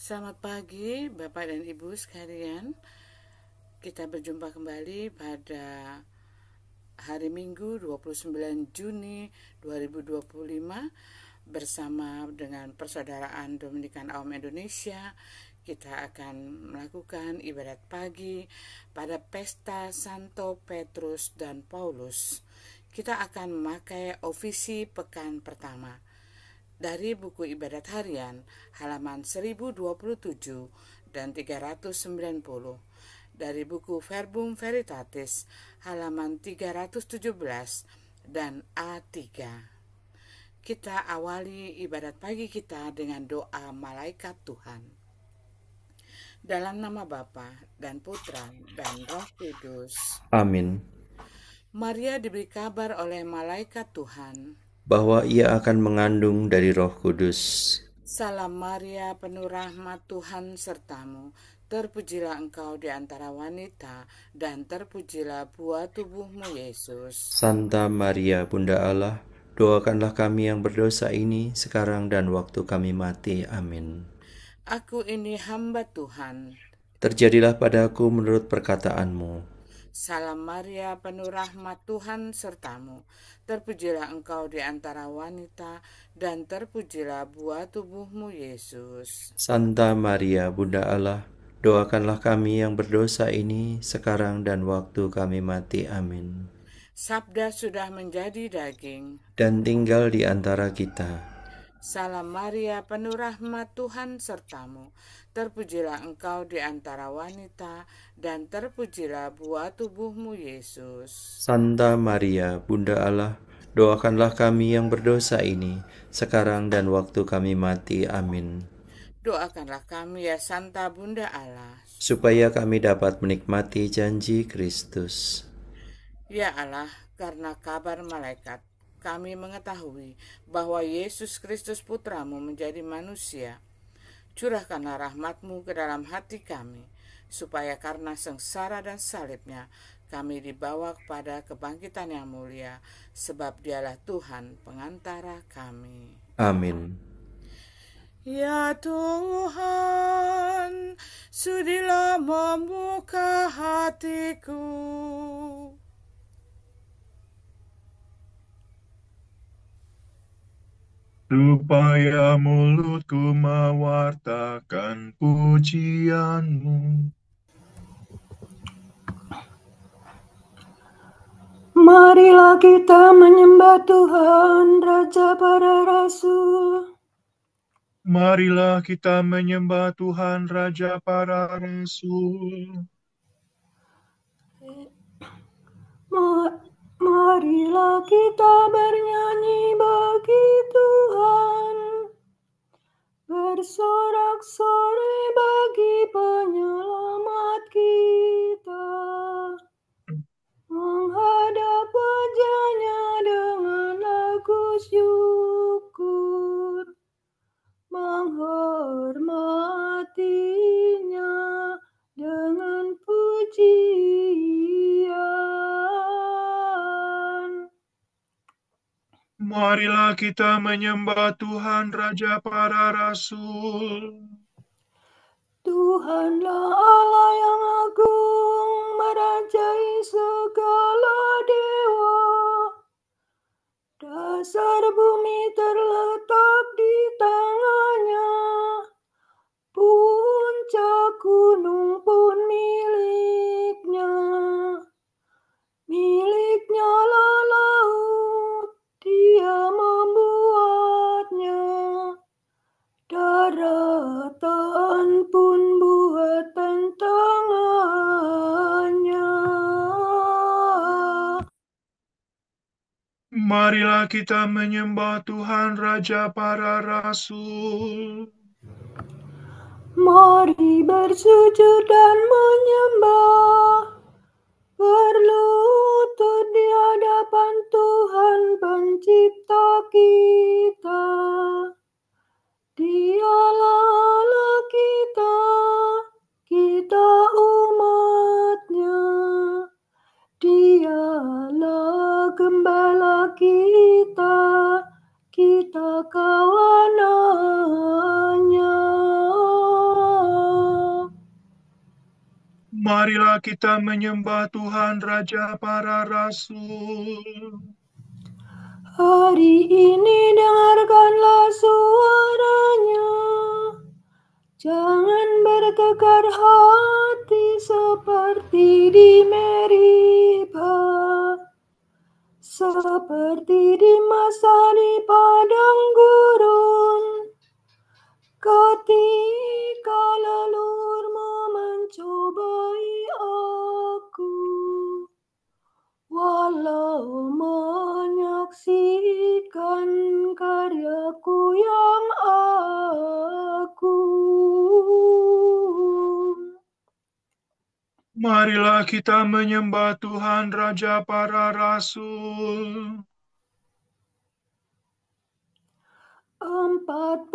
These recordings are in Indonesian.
Selamat pagi Bapak dan Ibu sekalian. Kita berjumpa kembali pada hari Minggu 29 Juni 2025 bersama dengan Persaudaraan Dominikan Awam Indonesia. Kita akan melakukan ibadat pagi pada pesta Santo Petrus dan Paulus. Kita akan memakai ofisi pekan pertama dari buku ibadat harian halaman 1027 dan 390, dari buku Verbum Veritatis halaman 317 dan A3. Kita awali ibadat pagi kita dengan doa malaikat Tuhan. Dalam nama Bapa dan Putra dan Roh Kudus. Amin. Maria diberi kabar oleh malaikat Tuhan Bahwa ia akan mengandung dari Roh Kudus. Salam Maria, penuh rahmat, Tuhan sertamu. Terpujilah engkau di antara wanita, dan terpujilah buah tubuhmu, Yesus. Santa Maria, Bunda Allah, doakanlah kami yang berdosa ini sekarang dan waktu kami mati. Amin. Aku ini hamba Tuhan. Terjadilah padaku menurut perkataanmu. Salam Maria, penuh rahmat, Tuhan sertamu. Terpujilah engkau di antara wanita, dan terpujilah buah tubuhmu, Yesus. Santa Maria, Bunda Allah, doakanlah kami yang berdosa ini sekarang dan waktu kami mati. Amin. Sabda sudah menjadi daging dan tinggal di antara kita. Salam Maria, penuh rahmat, Tuhan sertamu. Terpujilah engkau di antara wanita, dan terpujilah buah tubuhmu, Yesus. Santa Maria, Bunda Allah, doakanlah kami yang berdosa ini, sekarang dan waktu kami mati. Amin. Doakanlah kami ya Santa Bunda Allah, supaya kami dapat menikmati janji Kristus. Ya Allah, karena kabar malaikat, kami mengetahui bahwa Yesus Kristus Putramu menjadi manusia. Curahkanlah rahmat-Mu ke dalam hati kami, supaya karena sengsara dan salibnya, kami dibawa kepada kebangkitan yang mulia, sebab Dialah Tuhan pengantara kami. Amin. Ya Tuhan, sudilah membuka hatiku, supaya mulutku mewartakan pujian-Mu. Marilah kita menyembah Tuhan, Raja para Rasul. Marilah kita menyembah Tuhan, Raja para Rasul. Marilah kita bernyanyi bagi Tuhan, bersorak-sorai bagi penyelamat kita, menghadap wajah-Nya dengan lagu syukur, menghormati-Nya dengan pujian. Marilah kita menyembah Tuhan, Raja para Rasul. Tuhanlah Allah yang agung, merajai segala dewa. Dasar bumi terletak di tangan-Nya, puncak gunung pun milik-Nya. Milik-Nya lah laut, Dia membuatnya. Daratan pun buatan tangan-Nya. Marilah kita menyembah Tuhan, Raja para Rasul. Mari bersujud dan menyembah, berlutut di hadapan Tuhan Pencipta kita. Dialah Allah kita, kita umat-Nya. Dialah gembala kita, kita kawan-Nya. Marilah kita menyembah Tuhan Raja para Rasul. Hari ini dengarkanlah suaranya. Jangan bergegar hati seperti di Meribah, seperti di masa di padang gurun, ketika leluhurmu mencobai aku. Walau menyaksikan karyaku yang agung. Marilah kita menyembah Tuhan Raja para Rasul. 40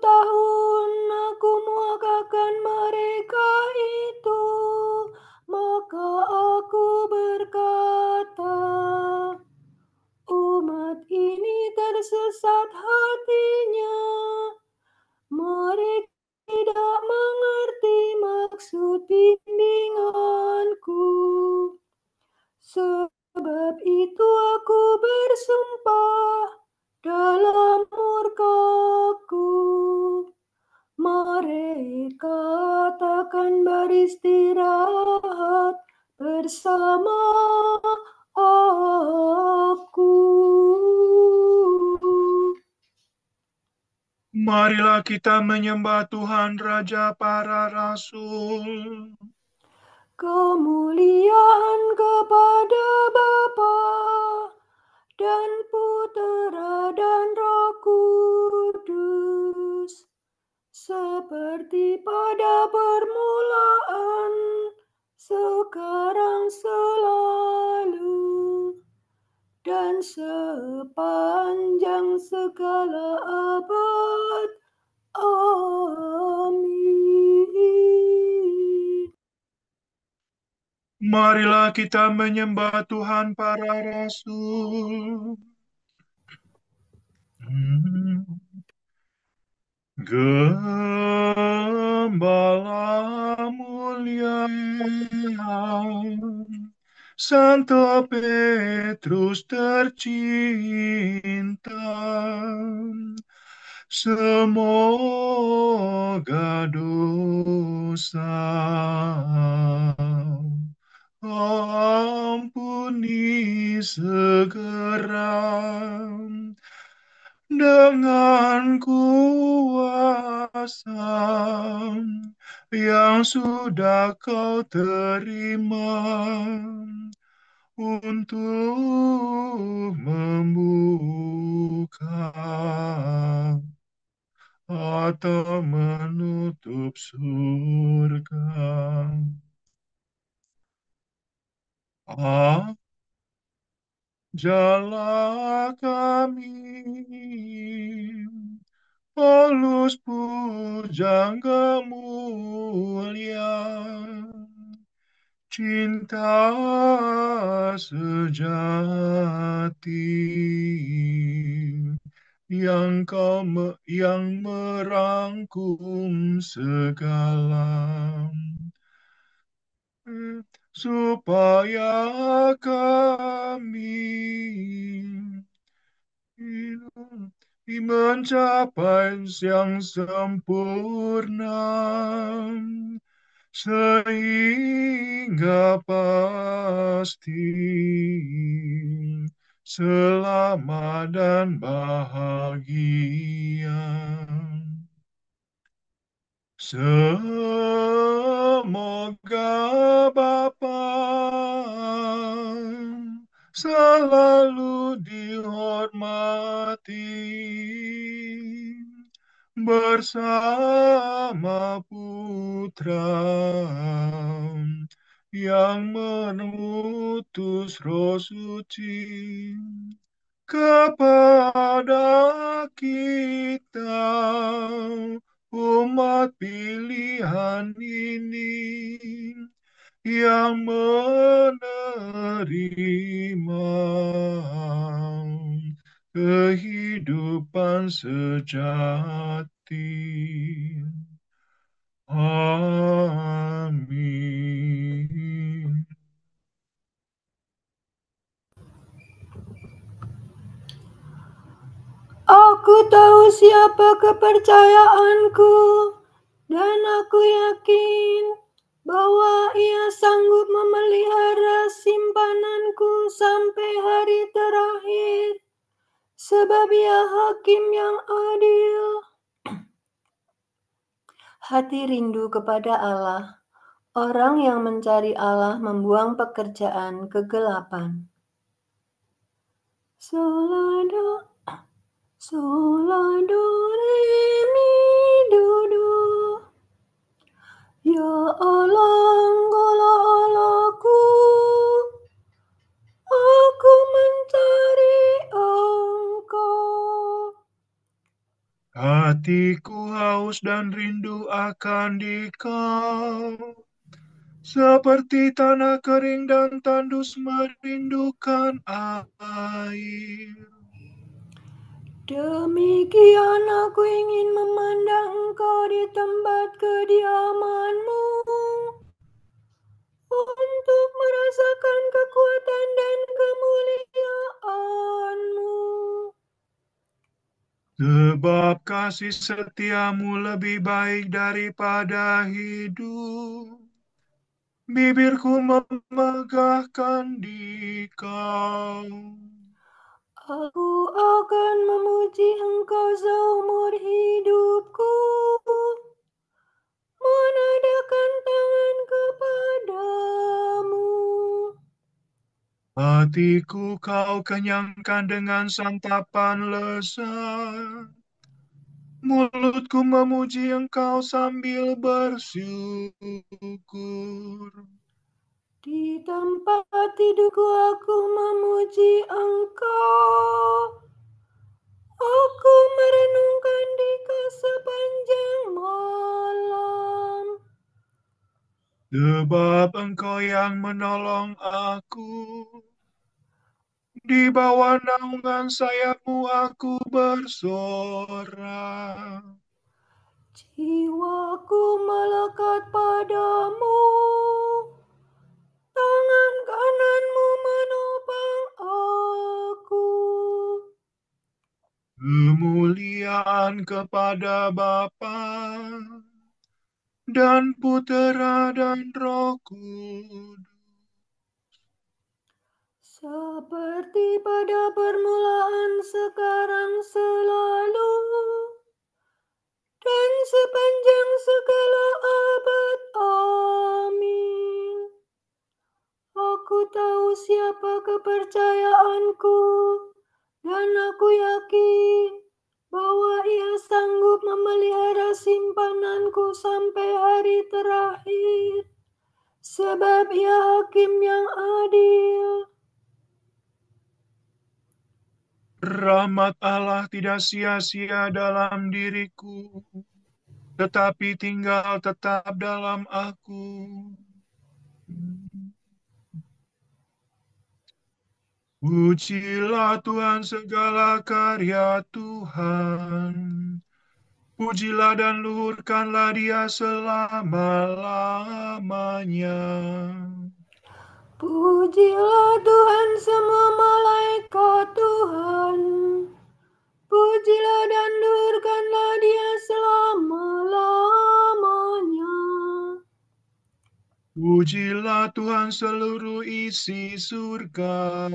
tahun aku muakakan mereka itu, maka aku berkata, umat ini tersesat hatinya, mereka tidak mengerti maksud bimbinganku. Sebab itu aku bersumpah dalam murkaku, mereka takkan beristirahat bersama aku. Marilah kita menyembah Tuhan Raja para Rasul. Kemuliaan kepada Bapa dan Putera dan Roh Kudus, seperti pada permulaan, sekarang, selalu, dan sepanjang segala abad. Amin. Marilah kita menyembah Tuhan para Rasul. Gembala mulia Santo Petrus tercinta, semoga dosa ampuni segera dengan kuasa yang sudah kau terima untuk membuka atau menutup surga. Ajalah kami, Paulus pujangga mulia, cinta sejati yang merangkum segala, supaya kami mencapai yang sempurna, sehingga pasti selamat dan bahagia. Semoga Bapa selalu dihormati bersama Putra yang mengutus Roh Suci kepada kita, umat pilihan ini, yang menerima kehidupan sejati. Amin. Aku tahu siapa kepercayaanku, dan aku yakin bahwa Ia sanggup memelihara simpananku sampai hari terakhir, sebab Ia hakim yang adil. Hati rindu kepada Allah. Orang yang mencari Allah membuang pekerjaan kegelapan. Solado, solado, re, mi, do, do. Ya Allah, Engkaulah Allahku. Aku mencari Engkau. Hatiku haus dan rindu akan Dikau, seperti tanah kering dan tandus merindukan air. Demikian aku ingin memandang Engkau di tempat kediaman-Mu, untuk merasakan kekuatan dan kemuliaan-Mu. Sebab kasih setiamu lebih baik daripada hidup. Bibirku memegahkan Dikau. Aku akan memuji Engkau seumur hidupku, menadahkan tangan kepadamu. Hatiku kau kenyangkan dengan santapan lezat. Mulutku memuji Engkau sambil bersyukur. Di tempat tidurku aku memuji Engkau. Aku merenungkan Dikau sepanjang malam. Sebab Engkau yang menolong aku. Di bawah naungan sayap-Mu aku bersorak. Jiwaku melekat padamu. Tangan kanan-Mu menopang aku. Kemuliaan kepada Bapa dan Putera dan Roh Kudus. Seperti pada permulaan, sekarang, selalu, dan sepanjang segala abad. Amin. Aku tahu siapa kepercayaanku, dan aku yakin bahwa Ia sanggup memelihara simpananku sampai hari terakhir, sebab Ia hakim yang adil. Rahmat Allah tidak sia-sia dalam diriku, tetapi tinggal tetap dalam aku. Pujilah Tuhan segala karya Tuhan. Pujilah dan luhurkanlah Dia selama-lamanya. Pujilah Tuhan semua malaikat Tuhan. Pujilah dan luhurkanlah Dia selama-lamanya. Pujilah Tuhan seluruh isi surga.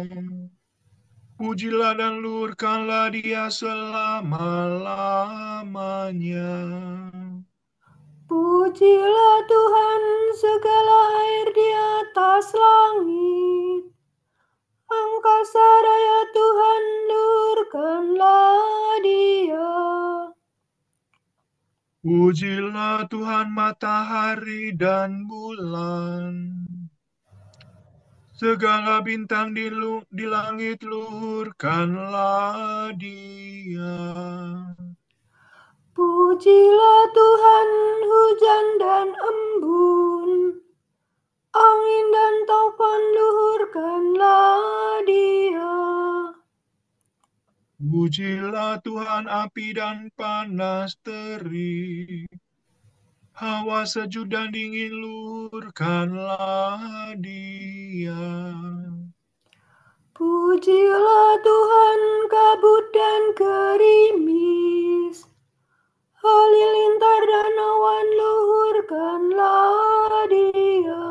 Pujilah dan luhurkanlah Dia selama-lamanya. Pujilah Tuhan segala air di atas langit. Angkasa raya Tuhan, luhurkanlah Dia. Pujilah Tuhan matahari dan bulan. Segala bintang di langit, luhurkanlah Dia. Pujilah Tuhan hujan dan embun, angin dan taufan, luhurkanlah Dia. Pujilah Tuhan api dan panas terik, hawa sejuk dan dingin, luhurkanlah Dia. Pujilah Tuhan kabut dan gerimis, halilintar dan awan luhurkanlah Dia.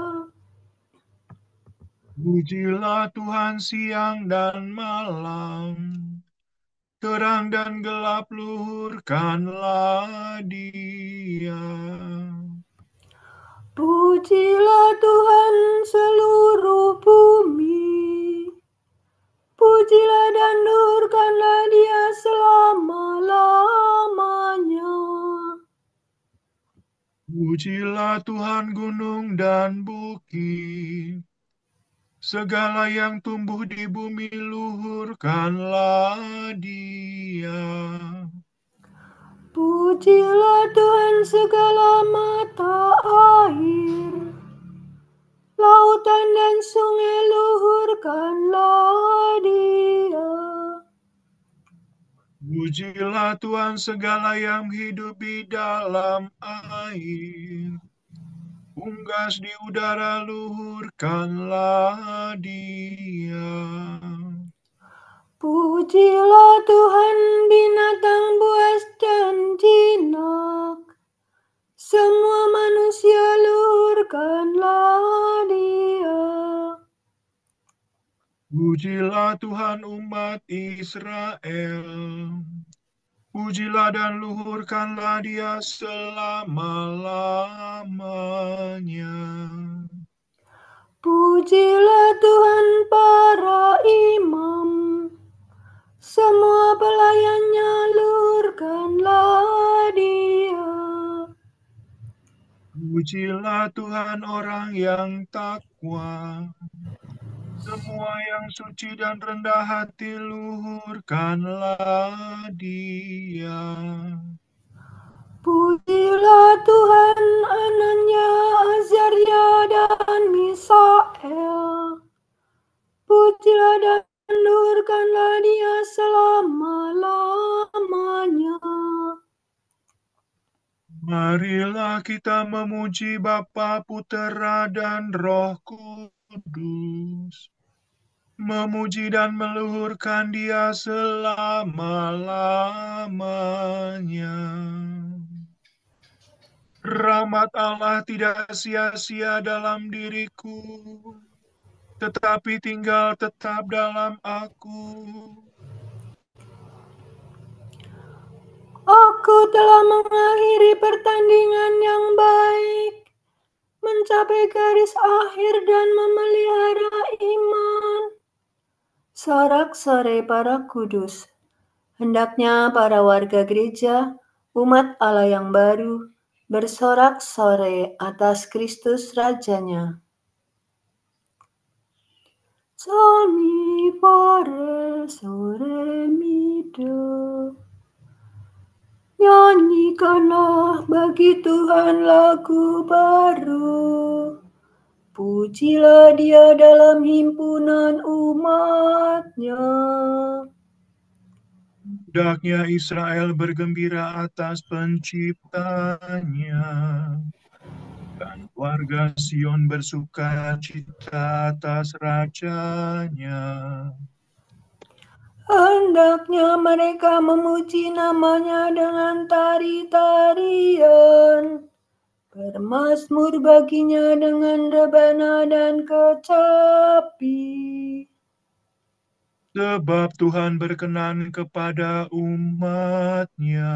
Pujilah Tuhan siang dan malam, terang dan gelap luhurkanlah Dia. Pujilah Tuhan seluruh bumi, pujilah dan luhurkanlah Dia selama-lamanya. Pujilah Tuhan gunung dan bukit, segala yang tumbuh di bumi luhurkanlah Dia. Pujilah Tuhan segala mata air, lautan dan sungai luhurkanlah Dia. Pujilah Tuhan segala yang hidup di dalam air, unggas di udara luhurkanlah Dia. Pujilah Tuhan binatang buas dan jinak, semua manusia luhurkanlah Dia. Pujilah Tuhan umat Israel, pujilah dan luhurkanlah Dia selama-lamanya. Pujilah Tuhan para imam, semua pelayannya luhurkanlah Dia. Pujilah Tuhan orang yang takwa, semua yang suci dan rendah hati luhurkanlah Dia. Pujilah Tuhan Ananya, Azaria, dan Misael. Pujilah dan luhurkanlah Dia selama-lamanya. Marilah kita memuji Bapa, Putera, dan Roh Kudus. Memuji dan meluhurkan Dia selama-lamanya. Rahmat Allah tidak sia-sia dalam diriku, tetapi tinggal tetap dalam aku. Aku telah mengakhiri pertandingan yang baik, mencapai garis akhir dan memelihara iman. Sorak-sorai para kudus. Hendaknya para warga gereja, umat Allah yang baru, bersorak-sorai atas Kristus Rajanya. Sol mi pare sore mi do. Nyanyikanlah bagi Tuhan lagu baru. Pujilah Dia dalam himpunan umat-Nya. Hendaknya Israel bergembira atas penciptanya, dan warga Sion bersuka cita atas rajanya. Hendaknya mereka memuji namanya dengan tari-tarian, bermazmur baginya dengan rebana dan kecapi. Sebab Tuhan berkenan kepada umat-Nya,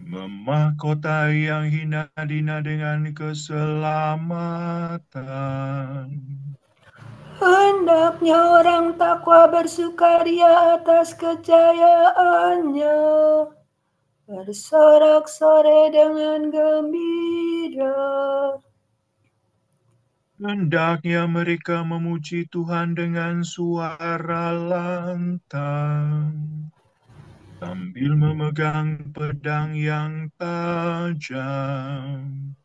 memahkotai yang hina-dina dengan keselamatan. Hendaknya orang takwa bersukaria atas kejayaannya, bersorak-sorai dengan gembira. Hendaknya mereka memuji Tuhan dengan suara lantang, sambil memegang pedang yang tajam.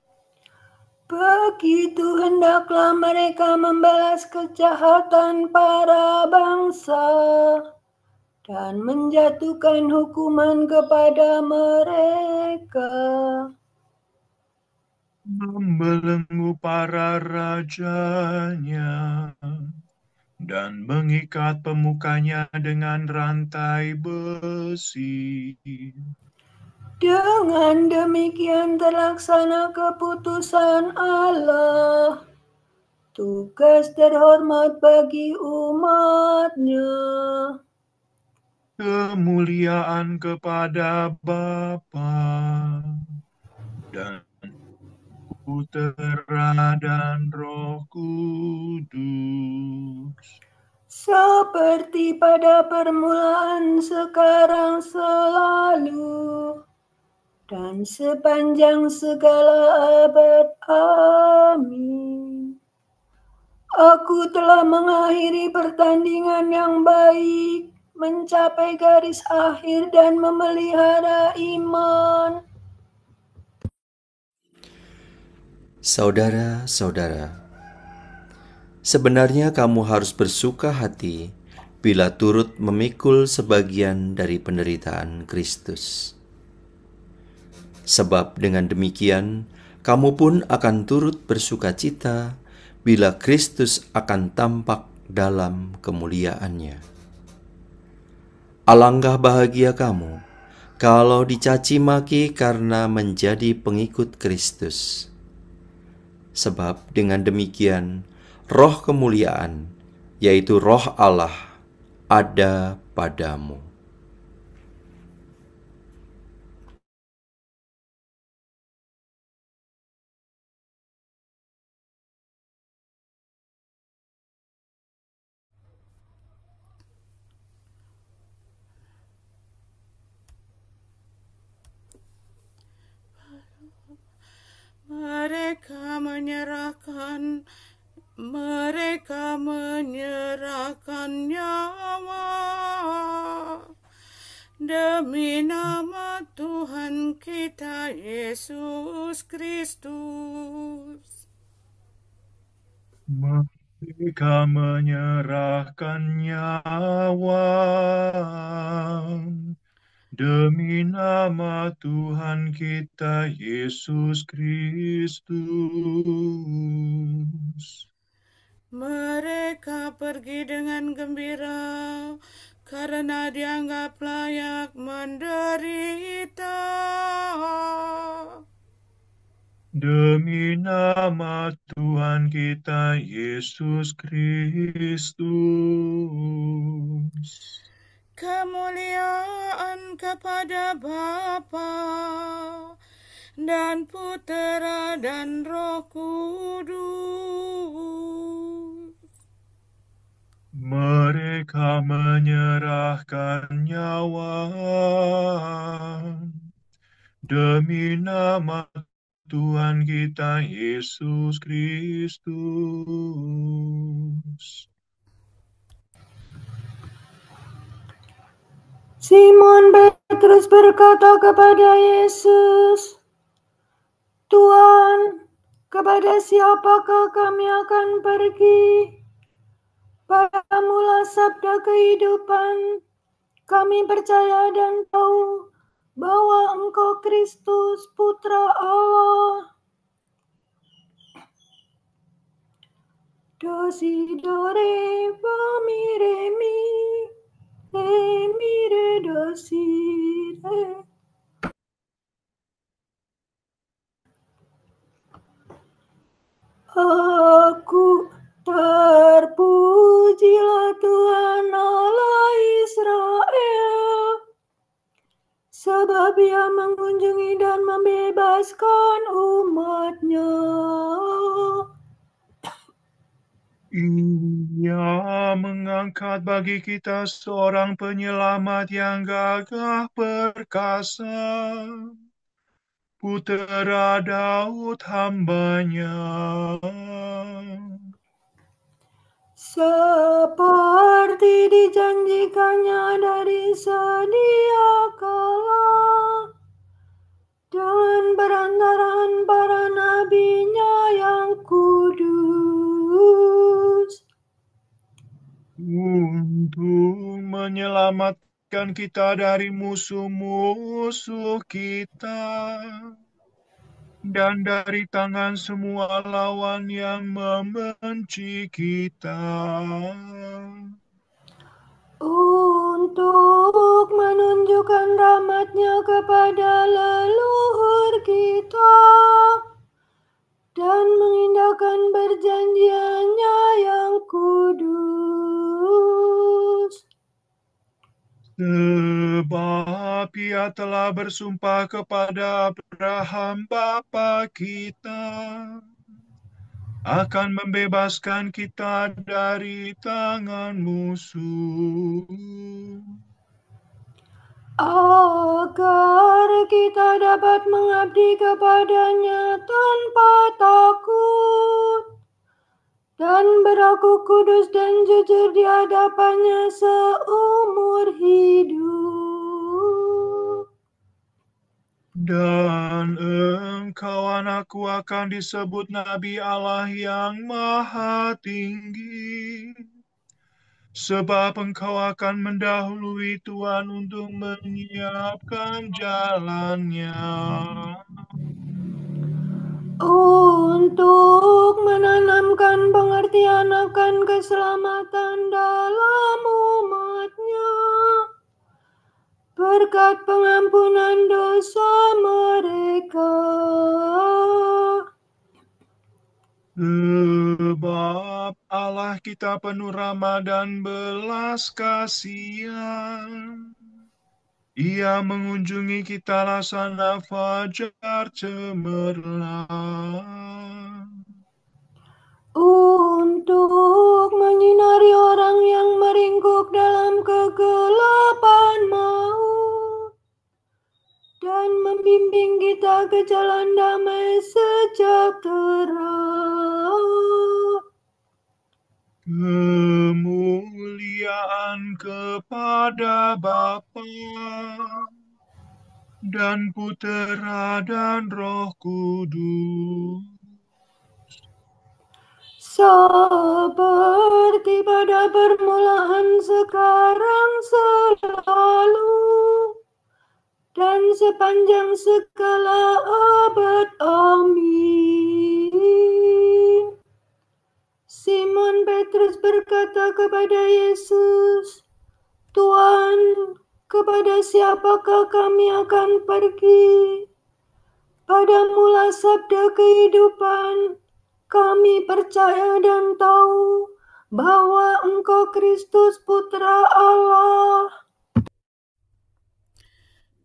Begitu hendaklah mereka membalas kejahatan para bangsa dan menjatuhkan hukuman kepada mereka. Membelenggu para rajanya, dan mengikat pemukanya dengan rantai besi. Dengan demikian terlaksana keputusan Allah, tugas terhormat bagi umat-Nya. Kemuliaan kepada Bapa dan Putera dan Roh Kudus. Seperti pada permulaan, sekarang, selalu, dan sepanjang segala abad. Amin. Aku telah mengakhiri pertandingan yang baik, mencapai garis akhir dan memelihara iman. Saudara-saudara, sebenarnya kamu harus bersuka hati bila turut memikul sebagian dari penderitaan Kristus. Sebab dengan demikian, kamu pun akan turut bersuka cita bila Kristus akan tampak dalam kemuliaannya. Alangkah bahagia kamu kalau dicaci maki karena menjadi pengikut Kristus. Sebab dengan demikian, roh kemuliaan, yaitu roh Allah, ada padamu. Mereka menyerahkan nyawa demi nama Tuhan kita Yesus Kristus. Mereka menyerahkan nyawa demi nama Tuhan kita Yesus Kristus. Mereka pergi dengan gembira karena dianggap layak menderita Demi nama Tuhan kita Yesus Kristus. kemuliaan kepada Bapa dan Putera dan Roh Kudus. Mereka menyerahkan nyawa demi nama Tuhan kita Yesus Kristus. Simon Petrus berkata kepada Yesus, "Tuhan, kepada siapakah kami akan pergi? Padamulah sabda kehidupan. Kami percaya dan tahu bahwa Engkau Kristus, Putra Allah." Do, si, do, re, fa, mi, re, do, si, re. Aku terpujilah Tuhan Allah Israel, sebab Ia mengunjungi dan membebaskan umat-Nya. Ia mengangkat bagi kita seorang penyelamat yang gagah perkasa, Putera Daud hamba-Nya. Seperti dijanjikannya dari sedia kala, dengan perantaraan para nabi-Nya yang kudus, Untuk menyelamatkan kita dari musuh-musuh kita dan dari tangan semua lawan yang membenci kita, untuk menunjukkan rahmat-Nya kepada leluhur kita dan mengindahkan perjanjian-Nya yang kudus. sebab Ia telah bersumpah kepada Abraham bapa kita akan membebaskan kita dari tangan musuh, agar kita dapat mengabdi kepada-Nya tanpa takut dan berlaku kudus dan jujur di hadapan-Nya seumur hidup. dan engkau anakku akan disebut Nabi Allah yang Maha Tinggi, sebab engkau akan mendahului Tuhan untuk menyiapkan jalannya, Untuk menanamkan pengertian akan keselamatan dalam umat-Nya, berkat pengampunan dosa mereka. Sebab Allah kita penuh rahmat dan belas kasihan. Ia mengunjungi kita laksana fajar cemerlang, Untuk menyinari orang yang meringkuk dalam kegelapan maut dan membimbing kita ke jalan damai sejahtera. kemuliaan kepada Bapa dan Putera dan Roh Kudus, seperti pada permulaan, sekarang, selalu, dan sepanjang segala abad. Amin. Simon Petrus berkata kepada Yesus, "Tuhan, kepada siapakah kami akan pergi? Padamulah sabda kehidupan. Kami percaya dan tahu bahwa Engkau Kristus Putra Allah."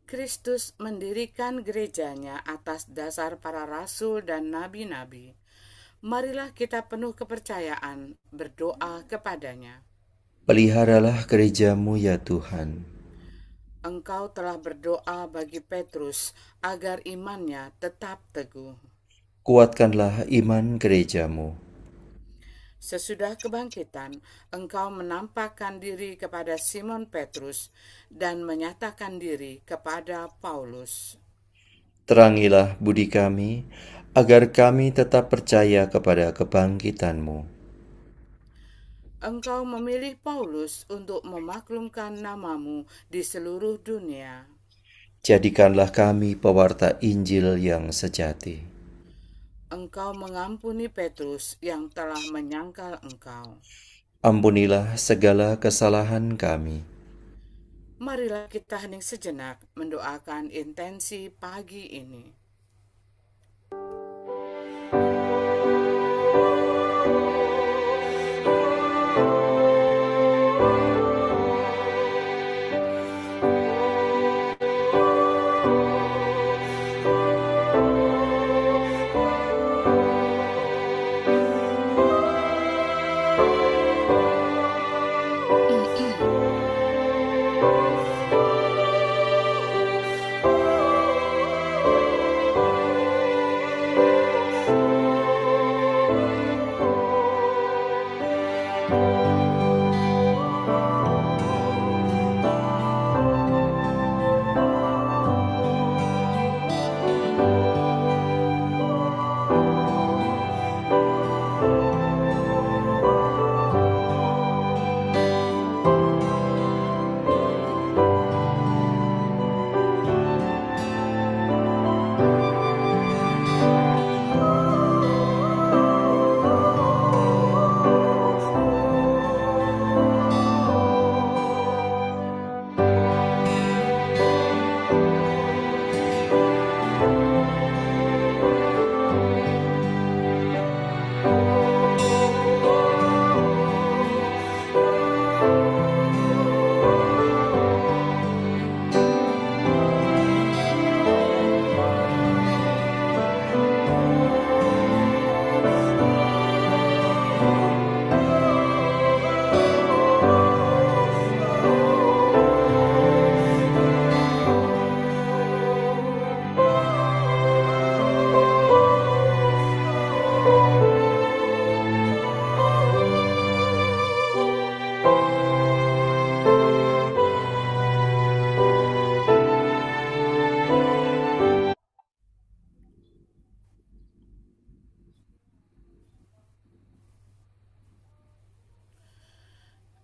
Kristus mendirikan gerejanya atas dasar para rasul dan nabi-nabi. Marilah kita penuh kepercayaan berdoa kepadanya. Peliharalah gerejamu ya Tuhan. Engkau telah berdoa bagi Petrus agar imannya tetap teguh. Kuatkanlah iman gerejamu. Sesudah kebangkitan, engkau menampakkan diri kepada Simon Petrus dan menyatakan diri kepada Paulus. Terangilah budi kami, agar kami tetap percaya kepada kebangkitan-Mu. Engkau memilih Paulus untuk memaklumkan namamu di seluruh dunia. Jadikanlah kami pewarta Injil yang sejati. Engkau mengampuni Petrus yang telah menyangkal engkau. Ampunilah segala kesalahan kami. Marilah kita hening sejenak mendoakan intensi pagi ini.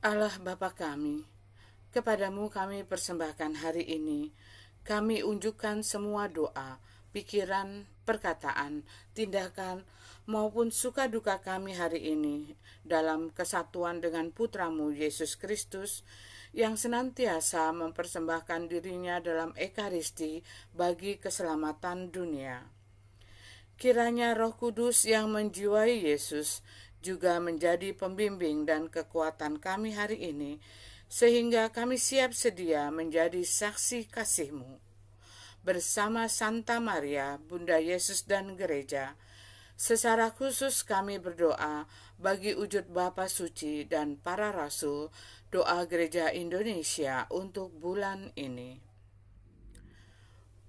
Allah Bapa kami, kepadamu kami persembahkan hari ini. Kami unjukkan semua doa, pikiran, perkataan, tindakan, maupun suka duka kami hari ini dalam kesatuan dengan Putramu Yesus Kristus yang senantiasa mempersembahkan dirinya dalam Ekaristi bagi keselamatan dunia. Kiranya Roh Kudus yang menjiwai Yesus juga menjadi pembimbing dan kekuatan kami hari ini, sehingga kami siap sedia menjadi saksi kasih-Mu. Bersama Santa Maria, Bunda Yesus dan Gereja, secara khusus kami berdoa bagi wujud Bapa Suci dan para Rasul, doa Gereja Indonesia untuk bulan ini.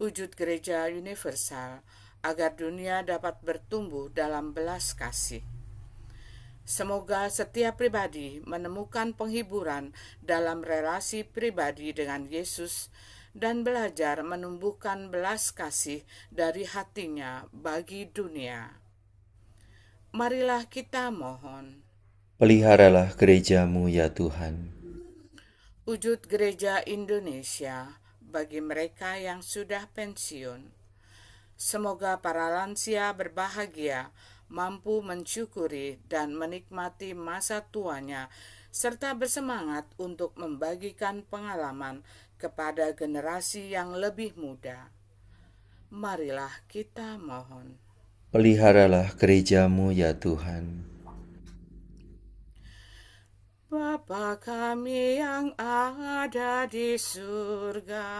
Wujud Gereja Universal, agar dunia dapat bertumbuh dalam belas kasih. Semoga setiap pribadi menemukan penghiburan dalam relasi pribadi dengan Yesus dan belajar menumbuhkan belas kasih dari hatinya bagi dunia. Marilah kita mohon. Peliharalah gereja-Mu ya Tuhan. Wujud Gereja Indonesia bagi mereka yang sudah pensiun. Semoga para lansia berbahagia, mampu mensyukuri dan menikmati masa tuanya, serta bersemangat untuk membagikan pengalaman kepada generasi yang lebih muda. Marilah kita mohon. Peliharalah gereja-Mu ya Tuhan. Bapa kami yang ada di surga,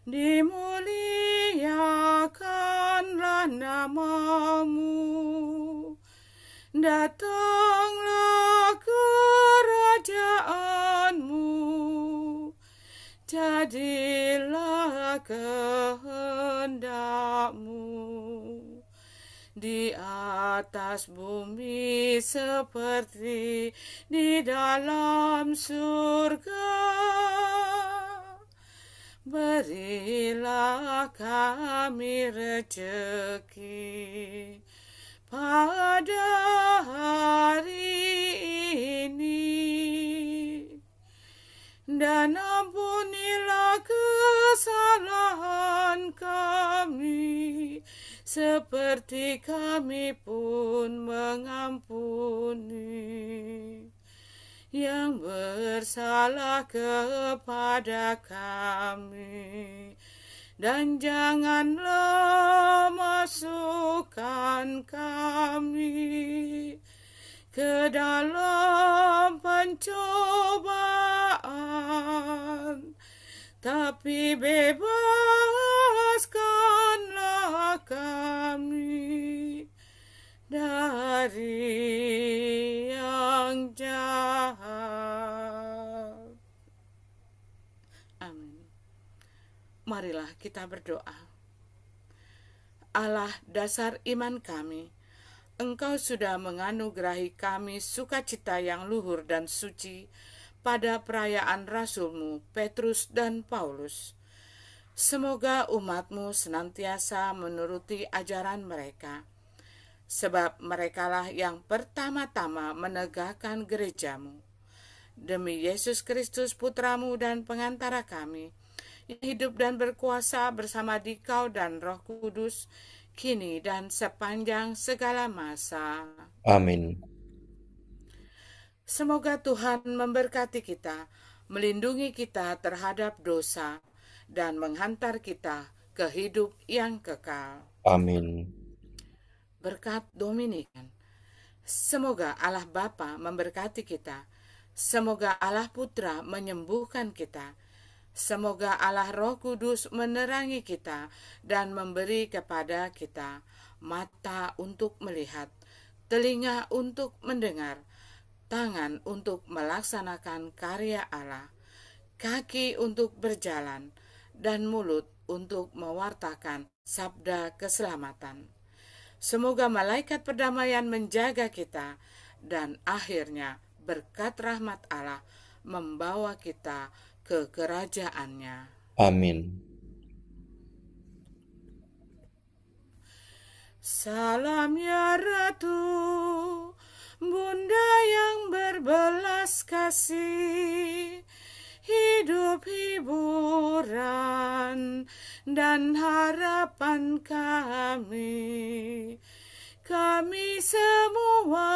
dimuliakanlah nama-Mu, datanglah kerajaan-Mu, jadilah kehendak-Mu di atas bumi seperti di dalam surga. Berilah kami rezeki pada hari ini, dan ampunilah kesalahan kami, seperti kami pun mengampuni yang bersalah kepada kami. Dan janganlah masukkan kami ke dalam pencobaan, tapi bebaskanlah kami dari yang jahat. Amin. Marilah kita berdoa. Allah, dasar iman kami, Engkau sudah menganugerahi kami sukacita yang luhur dan suci pada perayaan Rasul-Mu Petrus dan Paulus. Semoga umat-Mu senantiasa menuruti ajaran mereka, sebab merekalah yang pertama-tama menegakkan gereja-Mu. Demi Yesus Kristus Putra-Mu dan pengantara kami, yang hidup dan berkuasa bersama Dikau dan Roh Kudus, kini dan sepanjang segala masa. Amin. Semoga Tuhan memberkati kita, melindungi kita terhadap dosa, dan menghantar kita ke hidup yang kekal. Amin. Berkat Dominikan. Semoga Allah Bapa memberkati kita. Semoga Allah Putra menyembuhkan kita. Semoga Allah Roh Kudus menerangi kita dan memberi kepada kita mata untuk melihat, telinga untuk mendengar, tangan untuk melaksanakan karya Allah, kaki untuk berjalan, dan mulut untuk mewartakan sabda keselamatan. Semoga malaikat perdamaian menjaga kita, dan akhirnya berkat rahmat Allah membawa kita ke kerajaannya. Amin. Salam ya Ratu, Bunda yang berbelas kasih, hidup hiburan dan harapan kami. Kami semua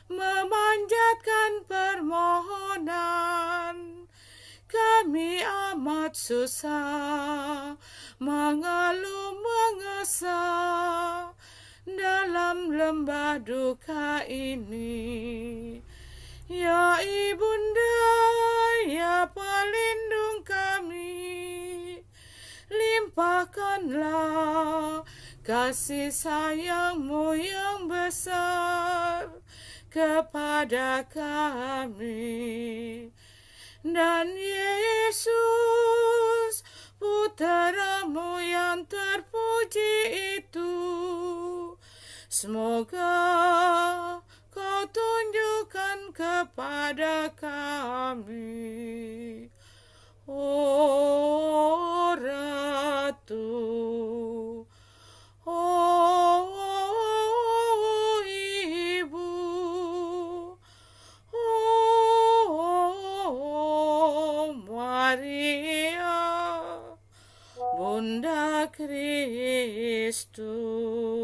memanjatkan permohonan. Kami amat susah, mengeluh mengesah dalam lembah duka ini. Ya Ibunda, ya pelindung kami, limpahkanlah kasih sayang-Mu yang besar kepada kami. Dan Yesus, Putra-Mu yang terpuji itu, semoga Kau tunjukkan kepada kami, oh Ratu, oh Ibu, oh Maria, Bunda Kristus.